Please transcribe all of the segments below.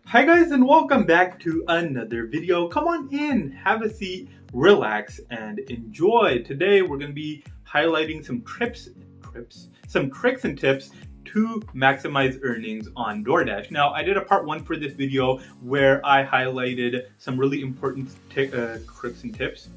Hi guys, and welcome back to another video. Come on in, have a seat, relax, and enjoy. Today we're going to be highlighting some tricks and tips to maximize earnings on Doordash. Now, I did a part 1 for this video where I highlighted some really important tricks and tips.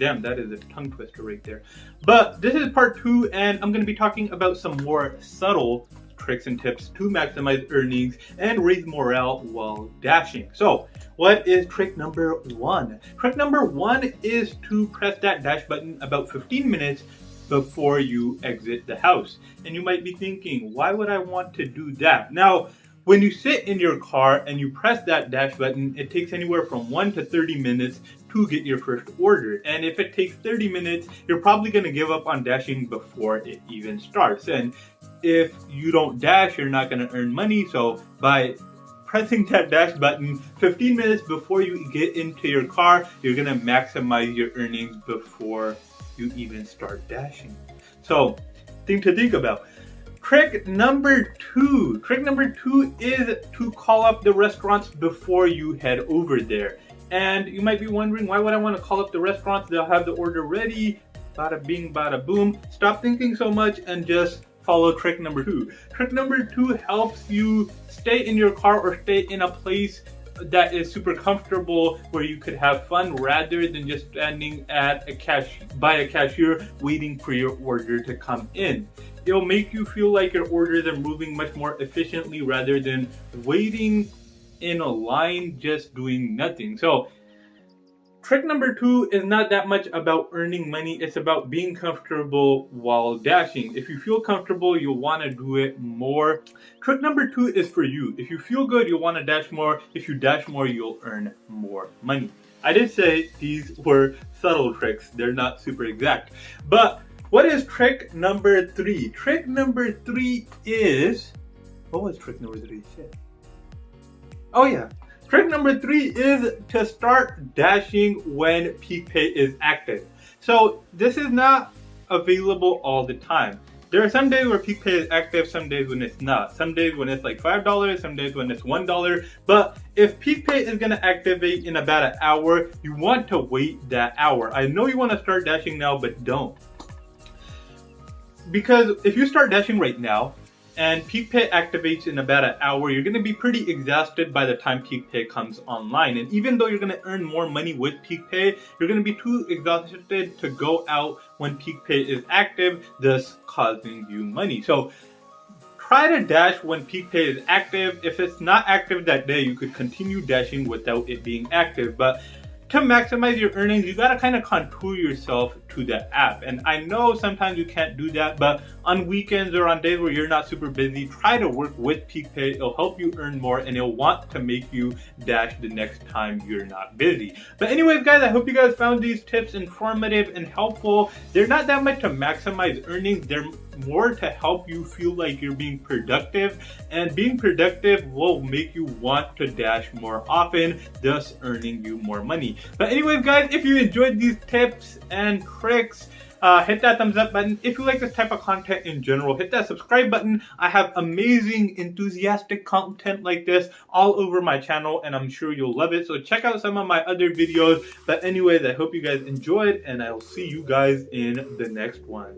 Damn, that is a tongue twister right there. But this is part 2, and I'm going to be talking about some more subtle tricks and tips to maximize earnings and raise morale while dashing. So, what is trick number 1? Trick number 1 is to press that dash button about 15 minutes before you exit the house. And you might be thinking, why would I want to do that? Now, when you sit in your car and you press that dash button, it takes anywhere from 1 to 30 minutes to get your first order. And if it takes 30 minutes, you're probably going to give up on dashing before it even starts. And if you don't dash, you're not going to earn money. So by pressing that dash button 15 minutes before you get into your car, you're going to maximize your earnings before you even start dashing. So, thing to think about. Trick number 2. Trick number 2 is to call up the restaurants before you head over there. And you might be wondering, why would I want to call up the restaurants? They'll have the order ready. Bada bing, bada boom. Stop thinking so much and just follow trick number 2. Trick number 2 helps you stay in your car or stay in a place that is super comfortable where you could have fun rather than just standing at by a cashier waiting for your order to come in. It'll make you feel like your orders are moving much more efficiently rather than waiting in a line just doing nothing. So trick number 2 is not that much about earning money. It's about being comfortable while dashing. If you feel comfortable, you'll want to do it more. Trick number 2 is for you. If you feel good, you'll want to dash more. If you dash more, you'll earn more money. I did say these were subtle tricks. They're not super exact. But what is trick number 3? Trick number 3 is... What was trick number 3? Shit. Oh yeah. Trick number 3 is to start dashing when peak pay is active. So this is not available all the time. There are some days where peak pay is active, some days when it's not. Some days when it's like $5, some days when it's $1. But if peak pay is going to activate in about an hour, you want to wait that hour. I know you want to start dashing now, but don't. Because if you start dashing right now, and peak pay activates in about an hour, you're going to be pretty exhausted by the time peak pay comes online. And even though you're going to earn more money with peak pay, you're going to be too exhausted to go out when peak pay is active, thus causing you money. So try to dash when peak pay is active. If it's not active that day, you could continue dashing without it being active. But to maximize your earnings, you gotta kind of contour yourself to the app. And I know sometimes you can't do that, but on weekends or on days where you're not super busy, try to work with peak pay. It'll help you earn more and it'll want to make you dash the next time you're not busy. But anyways, guys, I hope you guys found these tips informative and helpful. They're not that much to maximize earnings. They're more to help you feel like you're being productive, and being productive will make you want to dash more often, thus earning you more money. But anyways, guys, if you enjoyed these tips and tricks, hit that thumbs up button. If you like this type of content in general, hit that subscribe button. I have amazing, enthusiastic content like this all over my channel, and I'm sure you'll love it. So check out some of my other videos. But anyways, I hope you guys enjoyed, and I'll see you guys in the next one.